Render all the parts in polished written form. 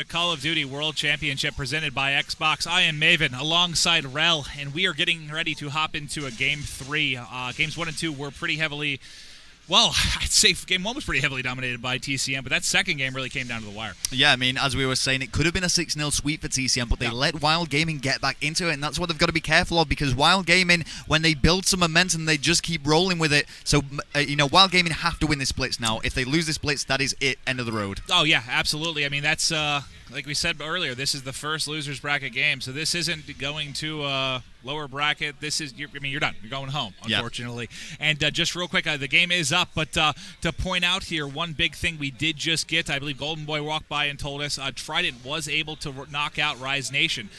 The Call of Duty World Championship presented by Xbox. I am Maven alongside Rel, and we are getting ready to hop into a Game 3. Games 1 and 2 were pretty heavily, well, I'd say Game 1 was pretty heavily dominated by TCM, but that second game really came down to the wire. Yeah, I mean, as we were saying, it could have been a 6-0 sweep for TCM, but they let Wild Gaming get back into it, and that's what they've got to be careful of, because Wild Gaming, when they build some momentum, they just keep rolling with it. So, Wild Gaming have to win this Blitz now. If they lose this Blitz, that is it, end of the road. Oh, yeah, absolutely. I mean, that's, like we said earlier, this is the first loser's bracket game, so this isn't going to lower bracket. This is, you're done. You're going home, unfortunately. Yep. And just real quick, the game is up, but to point out here, one big thing we did just get, I believe Golden Boy walked by and told us, Trident was able to knock out Rise Nation,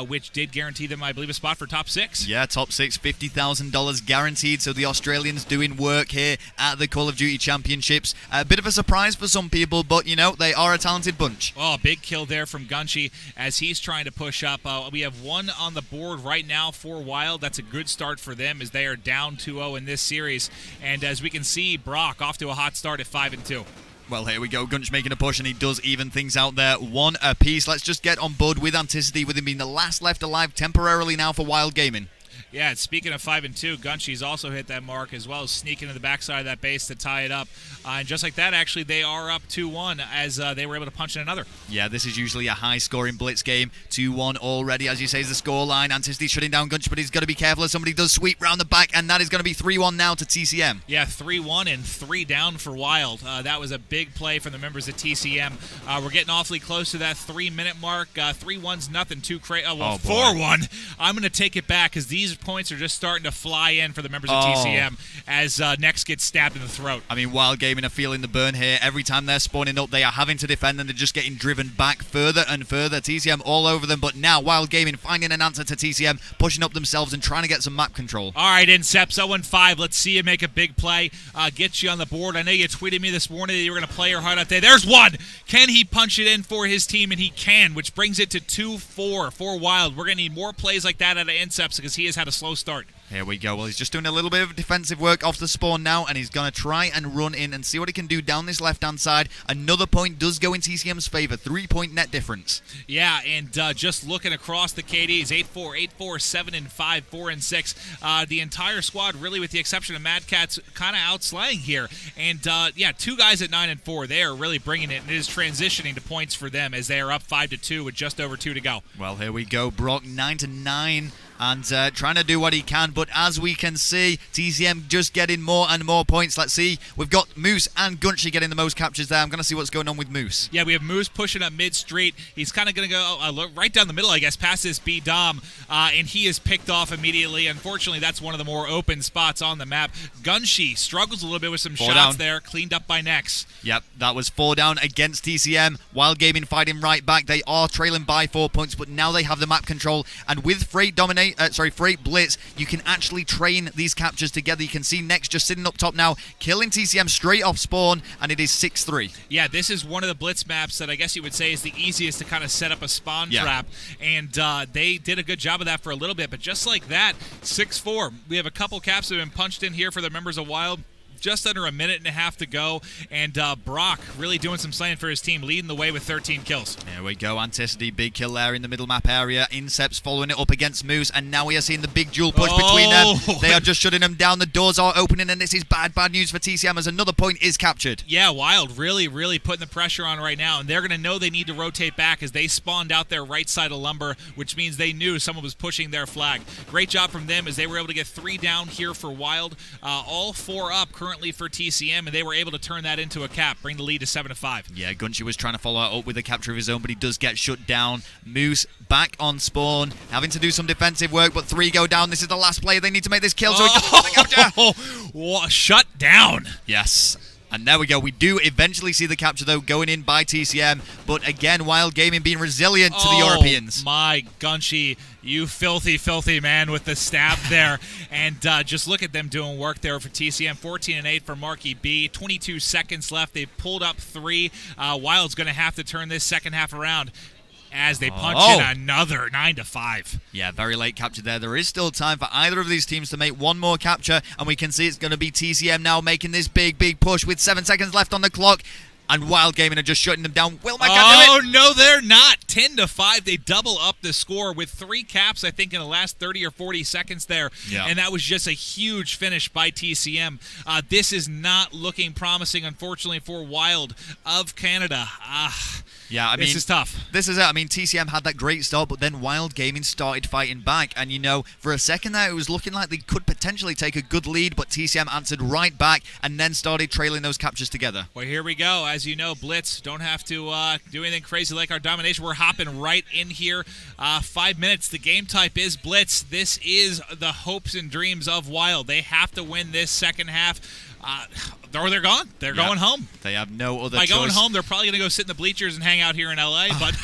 which did guarantee them, I believe, a spot for top 6. Yeah, top 6, $50,000 guaranteed, so the Australians doing work here at the Call of Duty Championships. A bit of a surprise for some people, but, they are a talented bunch. Oh, big kill there from Gunshi as he's trying to push up. We have one on the board right now for Wild. That's a good start for them as they are down 2-0 in this series. And as we can see, Brock off to a hot start at 5-2. Well, here we go. Gunch making a push, and he does even things out there. 1 apiece. Let's just get on board with Anticity, with him being the last left alive temporarily now for Wild Gaming. Yeah, speaking of 5-2, Gunshi's also hit that mark as well as sneaking to the backside of that base to tie it up. And just like that, actually, they are up 2-1 as they were able to punch in another. Yeah, this is usually a high-scoring blitz game. 2-1 already, as you say, is the scoreline. Anticity shutting down Gunch, but he's got to be careful as somebody does sweep round the back, and that is going to be 3-1 now to TCM. Yeah, 3-1 and 3 down for Wild. That was a big play from the members of TCM. We're getting awfully close to that 3-minute mark. 3-1's nothing too crazy. 4-1. I'm going to take it back because these points are just starting to fly in for the members of TCM as Next gets stabbed in the throat. I mean, Wild Gaming are feeling the burn here. Every time they're spawning up, they are having to defend, and they're just getting driven back further and further. TCM all over them, but now Wild Gaming finding an answer to TCM, pushing up themselves and trying to get some map control. All right, Inceps, 0-5. Let's see you make a big play. Get you on the board. I know you tweeted me this morning that you were going to play your heart out there. There's one. Can he punch it in for his team? And he can, which brings it to 2-4 for Wild. We're going to need more plays like that out of Inceps because he has had a slow start. Here we go. Well, he's just doing a little bit of defensive work off the spawn now, and he's going to try and run in and see what he can do down this left-hand side. Another point does go in TCM's favor. 3-point net difference. Yeah, and just looking across the KDs, 8-4, 8-4, 7-5, 4-6. The entire squad, really with the exception of Mad Catz, kind of outslaying here. And, two guys at 9-4. They are really bringing it, and it is transitioning to points for them as they are up 5-2 with just over 2 to go. Well, here we go. Brock 9-9. And trying to do what he can, but as we can see, TCM just getting more and more points. Let's see, we've got Moose and Gunchy getting the most captures there. I'm going to see what's going on with Moose. Yeah, we have Moose pushing up mid-street. He's kind of going to go right down the middle, I guess, past this B-Dom, and he is picked off immediately. Unfortunately, that's one of the more open spots on the map. Gunchy struggles a little bit with some shots there, cleaned up by Nex. Yep, that was 4 down against TCM. Wild Gaming fighting right back. They are trailing by 4 points, but now they have the map control, and with Freight Blitz, you can actually train these captures together. You can see Next just sitting up top now, killing TCM straight off spawn, and it is 6-3. Yeah, this is one of the Blitz maps that I guess you would say is the easiest to kind of set up a spawn trap, and they did a good job of that for a little bit, but just like that, 6-4. We have a couple caps that have been punched in here for the members of Wild. Just under a minute and a half to go, and Brock really doing some slaying for his team, leading the way with 13 kills. There we go, Anticity, big kill there in the middle map area. Inceps following it up against Moose, and now we are seeing the big duel push between them. They are just shutting them down. The doors are opening, and this is bad news for TCM as another point is captured. Yeah, Wild really putting the pressure on right now, and they're going to know they need to rotate back as they spawned out their right side of Lumber, which means they knew someone was pushing their flag. Great job from them as they were able to get 3 down here for Wild. All 4 up currently for TCM, and they were able to turn that into a cap, bring the lead to 7-5. Yeah, Gunchy was trying to follow up with a capture of his own, but he does get shut down. Moose back on spawn, having to do some defensive work, but 3 go down. This is the last play. They need to make this kill so he doesn't get the capture. Shut down. Yes. And there we go. We do eventually see the capture, though, going in by TCM. But again, Wild Gaming being resilient to the Europeans. Oh, my Gunchy. You filthy, filthy man with the stab there. And just look at them doing work there for TCM. 14-8 for Marky B. 22 seconds left. They pulled up 3. Wild's going to have to turn this second half around as they punch in another 9-5. Yeah, very late capture there. There is still time for either of these teams to make one more capture, and we can see it's going to be TCM now making this big push with 7 seconds left on the clock. and Wild Gaming are just shutting them down. Will Oh, no, they're not. 10-5. They double up the score with 3 caps, I think, in the last 30 or 40 seconds there. Yeah. And that was just a huge finish by TCM. This is not looking promising, unfortunately, for Wild of Canada. Yeah, I mean, this is tough. This is it. I mean, TCM had that great start, but then Wild Gaming started fighting back. And, you know, for a second there, it was looking like they could potentially take a good lead, but TCM answered right back and then started trailing those captures together. Well, here we go. As you know, Blitz don't have to do anything crazy like our domination. We're hopping right in here. 5 minutes. The game type is Blitz. This is the hopes and dreams of Wild. They have to win this second half. Or they're gone. They're going home. They have no other choice. By going home, they're probably going to go sit in the bleachers and hang out here in LA, but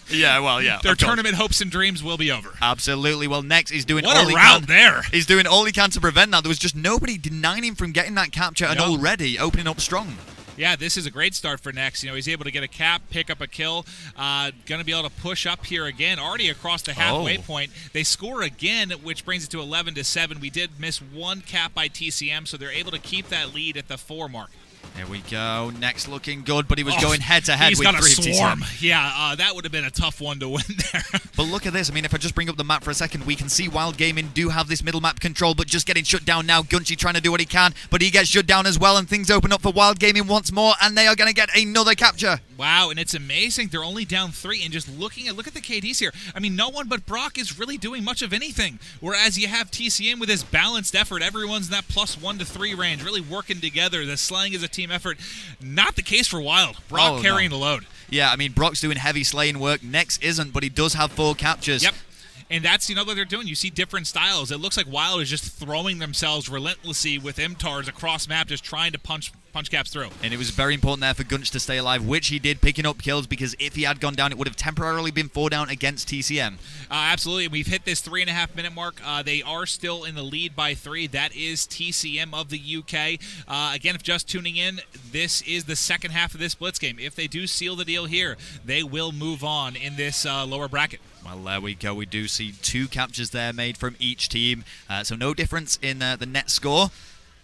yeah, well, yeah. Their tournament hopes and dreams will be over. Absolutely. Well, next he's doing what all a he route can. There. He's doing all he can to prevent that. There was just nobody denying him from getting that capture and already opening up strong. Yeah, this is a great start for Nex. You know, he's able to get a cap, pick up a kill. Going to be able to push up here again, already across the halfway point. They score again, which brings it to 11-7. We did miss 1 cap by TCM, so they're able to keep that lead at the 4 mark. There we go. Next looking good, but he was going head-to-head with 3 He's got a swarm. TCM. Yeah, that would have been a tough one to win there. But look at this. I mean, if I just bring up the map for a second, we can see Wild Gaming do have this middle map control, but just getting shut down now. Gunchy trying to do what he can, but he gets shut down as well, and things open up for Wild Gaming once more, and they are going to get another capture. Wow, and it's amazing. They're only down 3, and just look at the KDs here. I mean, no one but Brock is really doing much of anything, whereas you have TCM with his balanced effort. Everyone's in that +1 to 3 range, really working together. The slaying is a team effort. Not the case for Wild. Brock carrying the load. Yeah, I mean, Brock's doing heavy slaying work. Nex isn't, but he does have 4 captures. Yep. And that's, what they're doing. You see different styles. It looks like Wild is just throwing themselves relentlessly with MTARs across map, just trying to punch caps through. And it was very important there for Gunch to stay alive, which he did, picking up kills, because if he had gone down, it would have temporarily been 4 down against TCM. Absolutely. We've hit this 3.5-minute mark. They are still in the lead by 3. That is TCM of the UK. Again, if just tuning in, this is the second half of this Blitz game. If they do seal the deal here, they will move on in this lower bracket. Well, there we go. We do see 2 captures there made from each team. So no difference in the net score.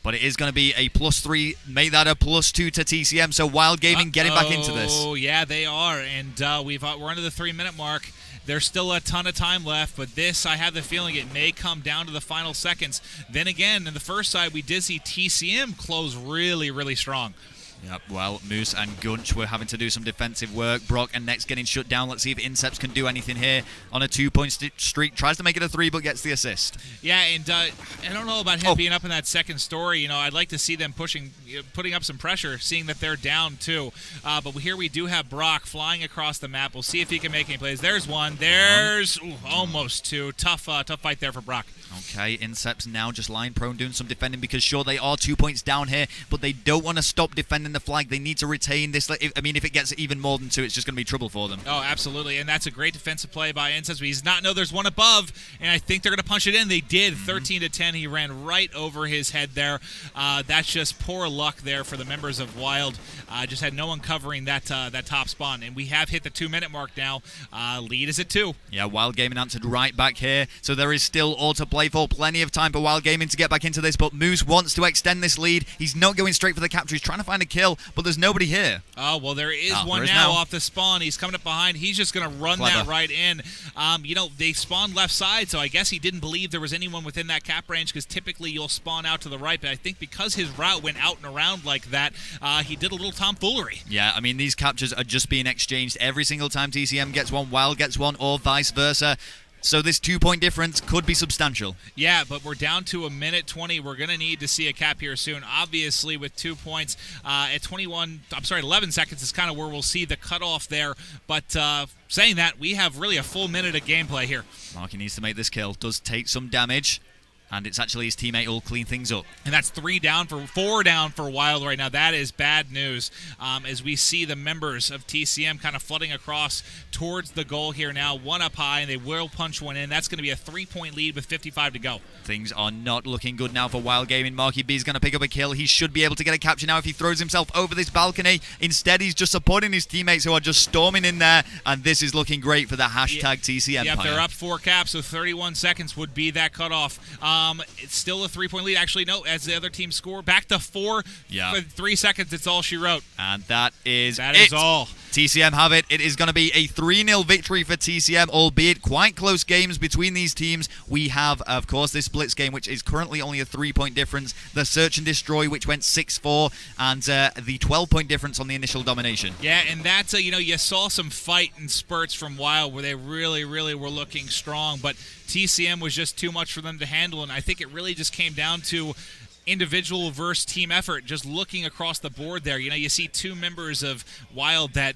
But it is going to be a +3, make that a +2 to TCM. So Wild Gaming getting back into this. Oh, yeah, they are. And we're under the 3-minute mark. There's still a ton of time left, but this, I have the feeling it may come down to the final seconds. Then again, in the first side, we did see TCM close really, really strong. Yep, well, Moose and Gunch were having to do some defensive work. Brock and Nex getting shut down. Let's see if Inceps can do anything here on a 2-point streak. Tries to make it a 3, but gets the assist. Yeah, and I don't know about him being up in that second story. I'd like to see them putting up some pressure, seeing that they're down 2. But here we do have Brock flying across the map. We'll see if he can make any plays. There's 1. There's almost 2. Tough fight there for Brock. Okay, Inceps now just lying prone, doing some defending, because sure, they are 2 points down here, but they don't want to stop defending the flag. They need to retain this. I mean, if it gets even more than 2, it's just going to be trouble for them. Oh, absolutely, and that's a great defensive play by Inceps. He does not know there's 1 above, and I think they're going to punch it in. They did. 13-10. He ran right over his head there. That's just poor luck there for the members of Wild. Just had no one covering that top spawn, and we have hit the 2-minute mark now. Lead is at 2. Yeah, Wild Gaming answered right back here, so there is still all to play for. Plenty of time for Wild Gaming to get back into this, but Moose wants to extend this lead. He's not going straight for the capture. He's trying to find a kill, but there's nobody here. Oh, well, there is one now off the spawn. He's coming up behind. He's just going to run that right in. They spawned left side, so I guess he didn't believe there was anyone within that cap range, because typically you'll spawn out to the right, but I think because his route went out and around like that, he did a little tomfoolery. Yeah, I mean, these captures are just being exchanged every single time TCM gets one, Wild gets one, or vice versa. So this 2-point difference could be substantial. Yeah, but we're down to 1:20. We're going to need to see a cap here soon. Obviously, with 2 points at 11 seconds is kind of where we'll see the cutoff there. But saying that, we have really a full minute of gameplay here. Marky needs to make this kill. Does take some damage. And it's actually his teammate who'll clean things up. And that's 4 down for Wild right now. That is bad news as we see the members of TCM kind of flooding across towards the goal here now. 1 up high, and they will punch 1 in. That's going to be a 3-point lead with 55 to go. Things are not looking good now for Wild Gaming. Marky B is going to pick up a kill. He should be able to get a capture now if he throws himself over this balcony. Instead, he's just supporting his teammates who are just storming in there. And this is looking great for the hashtag TCM. Yep, they're up 4 caps, so 31 seconds would be that cutoff. It's still a 3-point lead. Actually, no, as the other team score, back to 4. Yeah. For 3 seconds, it's all she wrote. And that is all. TCM have it. It is going to be a 3-0 victory for TCM, albeit quite close games between these teams. We have, of course, this Blitz game, which is currently only a 3-point difference. The Search and Destroy, which went 6-4, and the 12-point difference on the initial domination. Yeah, and that's, you saw some fight and spurts from Wild where they really, really were looking strong, but TCM was just too much for them to handle, and I think it really just came down to individual versus team effort, just looking across the board there. You see 2 members of Wild that,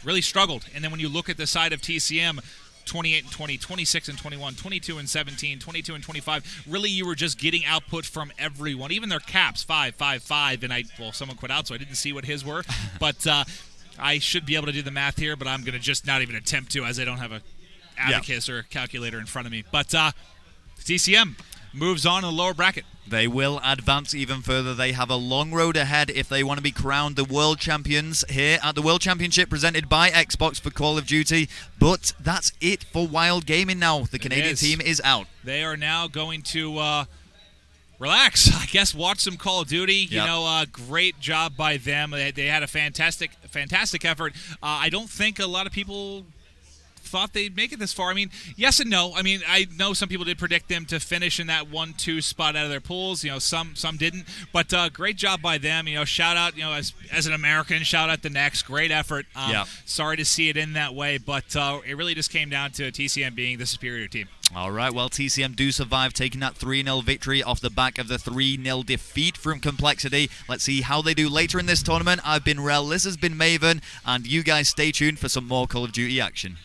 really struggled, and then when you look at the side of TCM, 28 and 20, 26 and 21, 22 and 17, 22 and 25. Really, you were just getting output from everyone. Even their caps, 5, 5, 5. And someone quit out, so I didn't see what his were. But I should be able to do the math here, but I'm going to just not even attempt to, as I don't have a abacus or calculator in front of me. But TCM moves on in the lower bracket. They will advance even further. They have a long road ahead if they want to be crowned the world champions here at the World Championship presented by Xbox for Call of Duty. But that's it for Wild Gaming now. The Canadian team is out. They are now going to relax, I guess, watch some Call of Duty. Yep. Great job by them. They had a fantastic effort. I don't think a lot of people thought they'd make it this far. I mean, yes and no. I mean, I know some people did predict them to finish in that 1-2 spot out of their pools. Some didn't. But great job by them. Shout out, as an American, shout out the Next. Great effort. Sorry to see it in that way, but it really just came down to TCM being the superior team. All right, well, TCM do survive, taking that 3-0 victory off the back of the 3-0 defeat from Complexity. Let's see how they do later in this tournament. I've been Rel, this has been Maven, and you guys stay tuned for some more Call of Duty action.